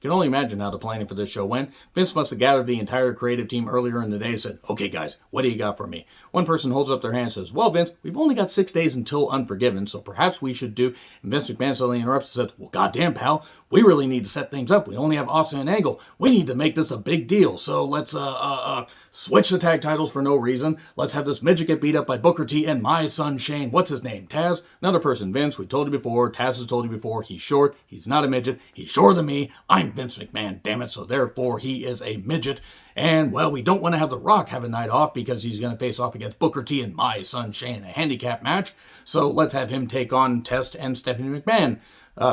can only imagine how the planning for this show went. Vince must have gathered the entire creative team earlier in the day and said, okay guys, what do you got for me? One person holds up their hand and says, well Vince, we've only got 6 days until Unforgiven, so perhaps we should do... And Vince McMahon suddenly interrupts and says, well goddamn pal, we really need to set things up. We only have Austin and Angle. We need to make this a big deal. So let's switch the tag titles for no reason. Let's have this midget get beat up by Booker T and my son Shane. What's his name? Taz? Another person. Vince, we told you before. Taz has told you before. He's short. He's not a midget. He's shorter than me. I'm Vince McMahon, damn it. So therefore he is a midget. And well, we don't want to have The Rock have a night off because he's going to face off against Booker T and my son Shane in a handicap match. So let's have him take on Test and Stephanie McMahon.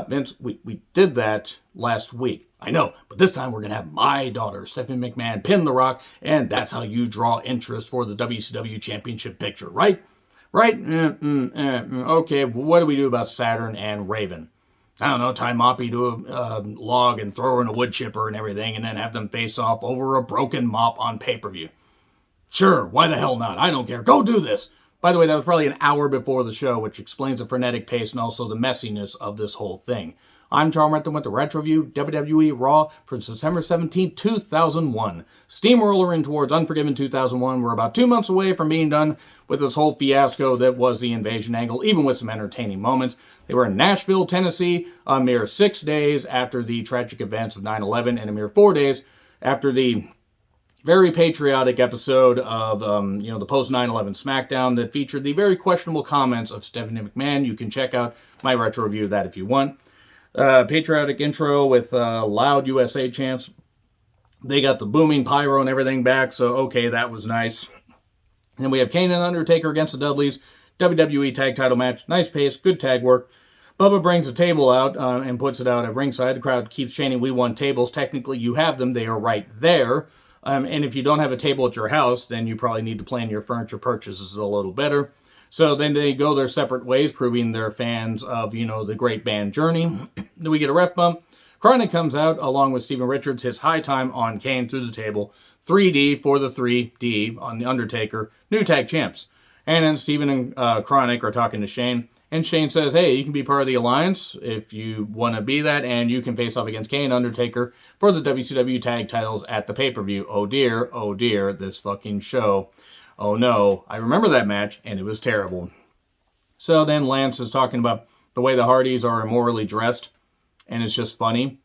Vince, we did that last week. I know, but this time we're going to have my daughter, Stephanie McMahon, pin The Rock, and that's how you draw interest for the WCW Championship picture, right? Right? Okay, what do we do about Saturn and Raven? I don't know, tie Moppy to a log and throw her in a wood chipper and everything, and then have them face off over a broken mop on pay-per-view. Sure, why the hell not? I don't care. Go do this! By the way, that was probably an hour before the show, which explains the frenetic pace and also the messiness of this whole thing. I'm Charles Renton with the Retro Review, WWE Raw for September 17, 2001. Steamrollering towards Unforgiven 2001. We're about 2 months away from being done with this whole fiasco that was the invasion angle, even with some entertaining moments. They were in Nashville, Tennessee, a mere 6 days after the tragic events of 9/11, and a mere 4 days after the very patriotic episode of, the post 9/11 SmackDown that featured the very questionable comments of Stephanie McMahon. You can check out my retro review of that if you want. Patriotic intro with loud USA chants. They got the booming pyro and everything back, so okay, that was nice. And we have Kanan and Undertaker against the Dudleys. WWE tag title match. Nice pace, good tag work. Bubba brings a table out and puts it out at ringside. The crowd keeps chanting, we want tables. Technically, you have them. They are right there. And if you don't have a table at your house, then you probably need to plan your furniture purchases a little better. So then they go their separate ways, proving they're fans of, the great band Journey. Then we get a ref bump. Kanan comes out, along with Steven Richards, his high time on Kane through the table. 3D for the 3D on The Undertaker, new tag champs. And then Steven and Kanan are talking to Shane. And Shane says, hey, you can be part of the Alliance if you want to be that, and you can face off against Kane and Undertaker for the WCW tag titles at the pay-per-view. Oh dear, this fucking show. Oh no, I remember that match, and it was terrible. So then Lance is talking about the way the Hardys are immorally dressed, and it's just funny.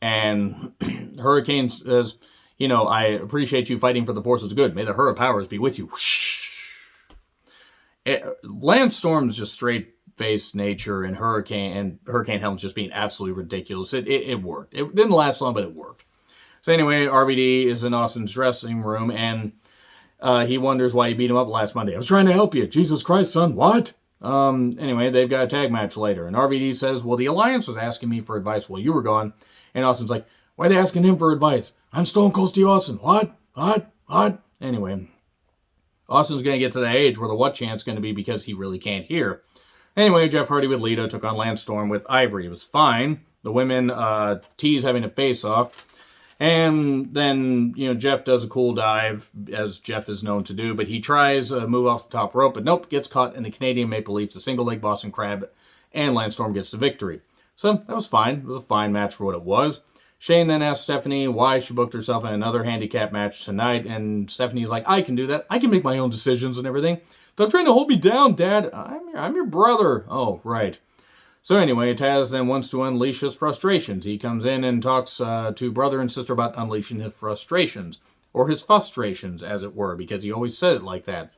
And Hurricane says, I appreciate you fighting for the forces of good. May the Hurrah powers be with you. Lance Storm's just straight-faced nature, and Hurricane Helm's just being absolutely ridiculous. It worked. It didn't last long, but it worked. So anyway, RVD is in Austin's dressing room, and he wonders why he beat him up last Monday. I was trying to help you. Jesus Christ, son. What? Anyway, they've got a tag match later. And RVD says, well, the Alliance was asking me for advice while you were gone. And Austin's like, why are they asking him for advice? I'm Stone Cold Steve Austin. What? Anyway, Austin's going to get to that age where the what chant's going to be because he really can't hear. Anyway, Jeff Hardy with Lita took on Lance Storm with Ivory. It was fine. The women tease having a face-off. And then, Jeff does a cool dive, as Jeff is known to do, but he tries a move off the top rope, but nope, gets caught in the Canadian Maple Leafs, a single-leg Boston Crab, and Lance Storm gets the victory. So, that was fine. It was a fine match for what it was. Shane then asks Stephanie why she booked herself in another handicap match tonight, and Stephanie's like, I can do that. I can make my own decisions and everything. Stop trying to hold me down, Dad. I'm your brother. Oh, right. So anyway, Taz then wants to unleash his frustrations. He comes in and talks to brother and sister about unleashing his frustrations, or his frustrations, as it were, because he always said it like that.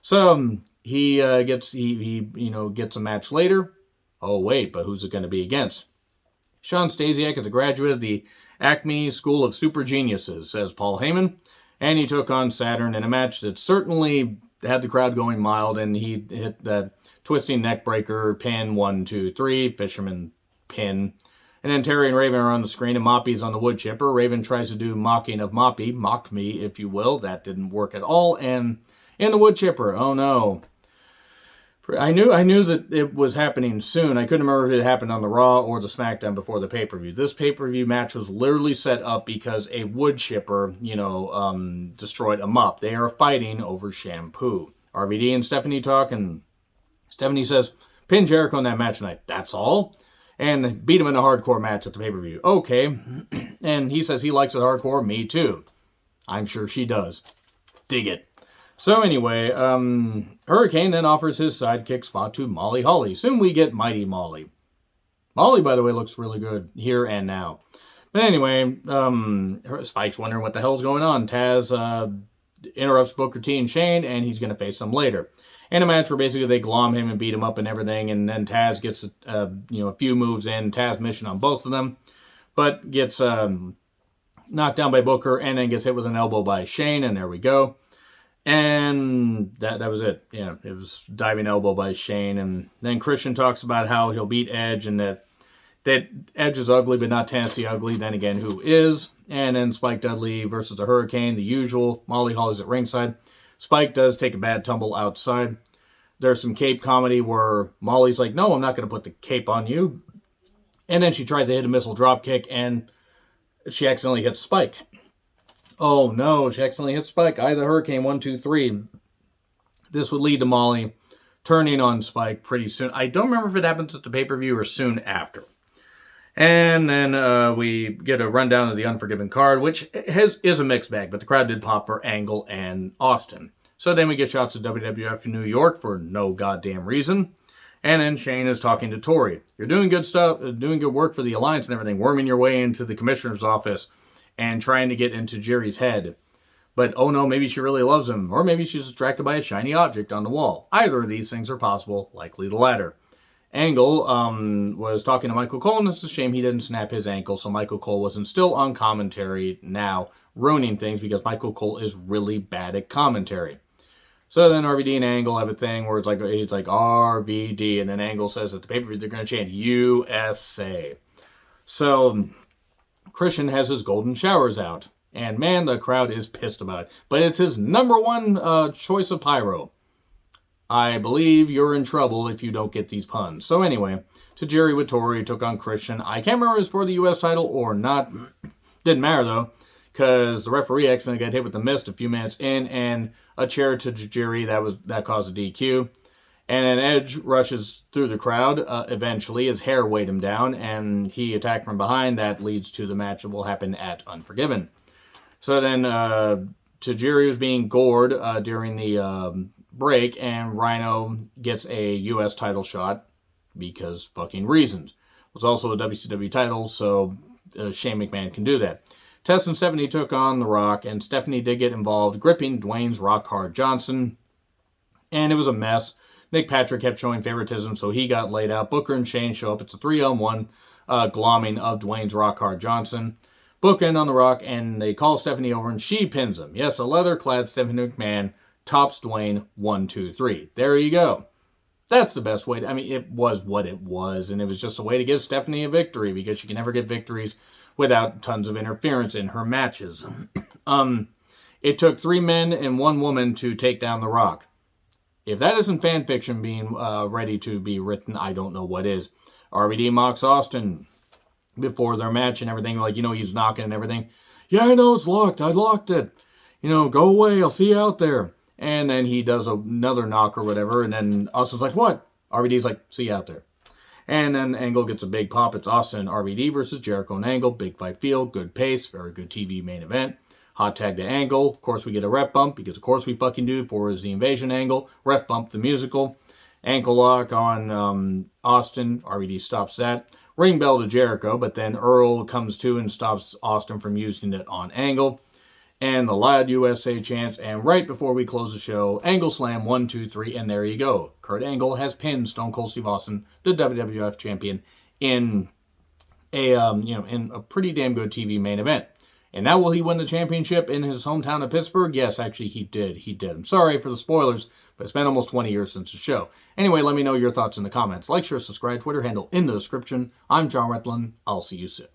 So he gets a match later. Oh wait, but who's it going to be against? Sean Stasiak is a graduate of the Acme School of Super Geniuses, says Paul Heyman, and he took on Saturn in a match that certainly had the crowd going mild, and he hit that twisting neck breaker, pin, 1, 2, 3, fisherman pin. And then Terry and Raven are on the screen, and Moppy's on the wood chipper. Raven tries to do mocking of Moppy, mock me, if you will. That didn't work at all. And in the wood chipper, oh no. I knew that it was happening soon. I couldn't remember if it happened on the Raw or the SmackDown before the pay-per-view. This pay-per-view match was literally set up because a wood chipper, destroyed a mop. They are fighting over shampoo. RVD and Stephanie talk, and Stephanie says, pin Jericho in that match tonight. That's all? and beat him in a hardcore match at the pay-per-view. Okay, and he says he likes it hardcore. Me too. I'm sure she does. Dig it. So anyway, Hurricane then offers his sidekick spot to Molly Holly. Soon we get Mighty Molly. Molly, by the way, looks really good here and now. But anyway, Spike's wondering what the hell's going on. Taz interrupts Booker T and Shane, and he's going to face them later. In a match where basically they glom him and beat him up and everything, and then Taz gets a few moves in, Taz mission on both of them, but gets knocked down by Booker and then gets hit with an elbow by Shane, and there we go. And that was it. Yeah, it was diving elbow by Shane, and then Christian talks about how he'll beat Edge and that Edge is ugly, but not Tennessee ugly. Then again, who is? And then Spike Dudley versus the Hurricane, the usual. Molly Holly's at ringside. Spike does take a bad tumble outside. There's some cape comedy where Molly's like, no, I'm not going to put the cape on you. And then she tries to hit a missile drop kick, and she accidentally hits Spike. Oh no, she accidentally hit Spike. The Hurricane, 1, 2, 3. This would lead to Molly turning on Spike pretty soon. I don't remember if it happens at the pay-per-view or soon after. And then we get a rundown of the Unforgiven card, which is a mixed bag, but the crowd did pop for Angle and Austin. So then we get shots of WWF in New York for no goddamn reason. And then Shane is talking to Tori. You're doing good stuff, doing good work for the Alliance and everything, worming your way into the commissioner's office and trying to get into Jerry's head. But, oh no, maybe she really loves him, or maybe she's distracted by a shiny object on the wall. Either of these things are possible, likely the latter. Angle was talking to Michael Cole, and it's a shame he didn't snap his ankle, so Michael Cole wasn't still on commentary now, ruining things because Michael Cole is really bad at commentary. So then RVD and Angle have a thing where he's like RVD, and then Angle says at the pay-per-view they're going to chant USA. So Christian has his golden showers out, and man, the crowd is pissed about it. But it's his number one choice of pyro. I believe you're in trouble if you don't get these puns. So anyway, Tajiri with Tori took on Christian. I can't remember if it was for the U.S. title or not. Didn't matter, though, because the referee accidentally got hit with the mist a few minutes in, and a chair to Tajiri, that caused a DQ. And then Edge rushes through the crowd. Eventually, his hair weighed him down, and he attacked from behind. That leads to the match that will happen at Unforgiven. So then Tajiri was being gored during the break, and Rhino gets a U.S. title shot because fucking reasons. It was also a WCW title, so Shane McMahon can do that. Tess and Stephanie took on The Rock, and Stephanie did get involved, gripping Dwayne's Rock Hard Johnson, and it was a mess. Nick Patrick kept showing favoritism, so he got laid out. Booker and Shane show up. It's a 3-on-1 glomming of Dwayne's Rock Hard Johnson. Booker in on The Rock, and they call Stephanie over, and she pins him. Yes, a leather-clad Stephanie McMahon tops Dwayne 1, 2, 3. There you go. That's the best way. It was what it was, and it was just a way to give Stephanie a victory because she can never get victories without tons of interference in her matches. It took 3 men and 1 woman to take down The Rock. If that isn't fan fiction being ready to be written, I don't know what is. RVD mocks Austin before their match and everything. He's knocking and everything. Yeah, I know it's locked. I locked it. Go away. I'll see you out there. And then he does another knock or whatever. And then Austin's like, what? RVD's like, see you out there. And then Angle gets a big pop. It's Austin and RVD versus Jericho and Angle. Big fight feel. Good pace. Very good TV main event. Hot tag to Angle. Of course, we get a ref bump because, of course, we fucking do. 4 is the invasion angle. Ref bump the musical. Ankle lock on Austin. RVD stops that. Ring bell to Jericho, but then Earl comes to and stops Austin from using it on Angle. And the loud USA chants. And right before we close the show, Angle slam 1, 2, 3, and there you go. Kurt Angle has pinned Stone Cold Steve Austin, the WWF champion, in a pretty damn good TV main event. And now will he win the championship in his hometown of Pittsburgh? Yes, actually he did. He did. I'm sorry for the spoilers, but it's been almost 20 years since the show. Anyway, let me know your thoughts in the comments. Like, share, subscribe, Twitter handle in the description. I'm John Retlin. I'll see you soon.